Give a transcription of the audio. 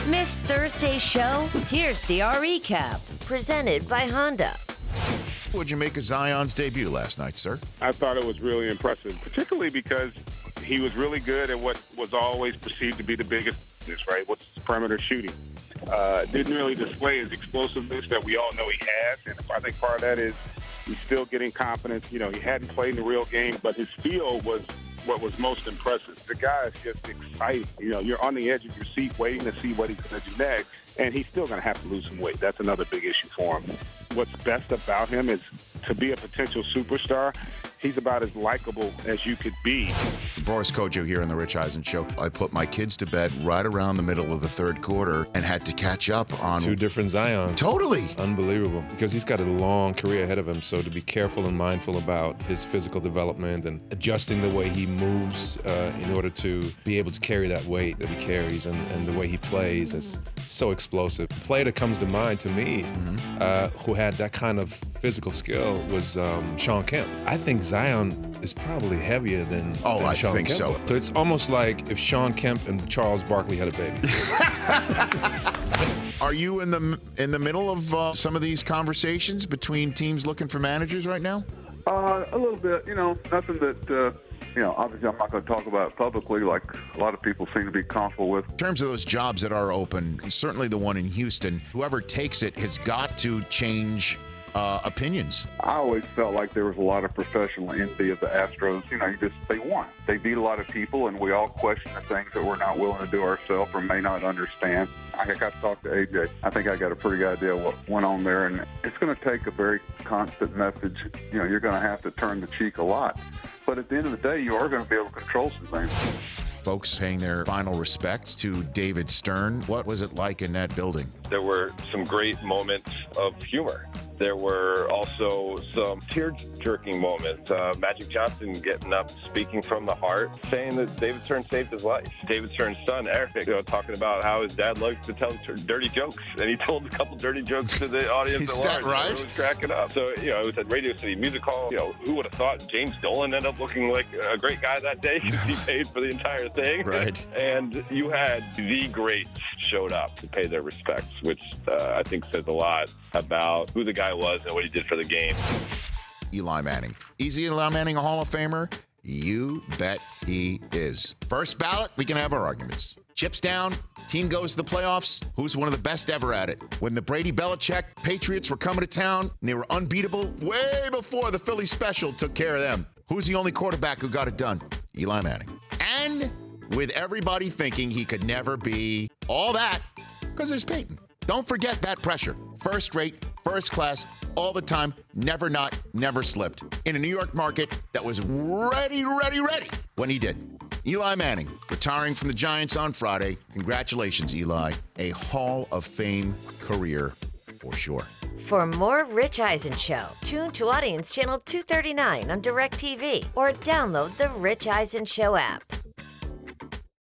Missed Thursday's show? Here's the recap, presented by Honda. What'd you make of Zion's debut last night, sir? I thought it was really impressive, particularly because he was really good at what was always perceived to be the biggest, right? What's perimeter shooting. Didn't really display his explosiveness that we all know he has, and I think part of that is he's still getting confidence. You know, he hadn't played in the real game, but his feel was what was most impressive. The guy is just exciting. You know, you're on the edge of your seat waiting to see what he's going to do next, and he's still going to have to lose some weight. That's another big issue for him. What's best about him is to be a potential superstar, he's about as likable as you could be. Boris Kojo here on the Rich Eisen Show. I put my kids to bed right around the middle of the third quarter and had to catch up on... Two different Zions. Totally. Unbelievable. Because he's got a long career ahead of him, so to be careful and mindful about his physical development and adjusting the way he moves in order to be able to carry that weight that he carries and the way he plays is so explosive. The player that comes to mind to me who had that kind of physical skill was Sean Kemp. I think Zion is probably heavier than I Sean think Kemp. so. So it's almost like if Sean Kemp and Charles Barkley had a baby. Are you in the middle of some of these conversations between teams looking for managers right now? A little bit. You know, nothing that, obviously I'm not going to talk about it publicly like a lot of people seem to be comfortable with. In terms of those jobs that are open, certainly the one in Houston, whoever takes it has got to change opinions. I always felt like there was a lot of professional envy of the Astros. You know, they won. They beat a lot of people, and we all question the things that we're not willing to do ourselves or may not understand. I got to talk to AJ. I think I got a pretty good idea what went on there, and it's going to take a very constant message. You know, you're going to have to turn the cheek a lot. But at the end of the day, you are going to be able to control some things. Folks paying their final respects to David Stern. What was it like in that building? There were some great moments of humor. There were also some tear-jerking moments. Magic Johnson getting up, speaking from the heart, saying that David Stern saved his life. David Stern's son, Eric, talking about how his dad likes to tell dirty jokes, and he told a couple dirty jokes to the audience Is at large. that right? It was cracking up. So, it was at Radio City Music Hall. Who would have thought James Dolan ended up looking like a great guy that day because he paid for the entire thing? Right. And you had the greats showed up to pay their respects, which I think says a lot about who the guy was and what he did for the game. Eli Manning. Is Eli Manning a Hall of Famer? You bet he is. First ballot, we can have our arguments. Chips down, team goes to the playoffs. Who's one of the best ever at it? When the Brady Belichick Patriots were coming to town and they were unbeatable way before the Philly special took care of them. Who's the only quarterback who got it done? Eli Manning. And with everybody thinking he could never be all that, because there's Peyton. Don't forget that pressure. First rate, first class, all the time, never not, never slipped. In a New York market that was ready when he did. Eli Manning, retiring from the Giants on Friday. Congratulations, Eli. A Hall of Fame career for sure. For more Rich Eisen Show, tune to Audience Channel 239 on DirecTV or download the Rich Eisen Show app.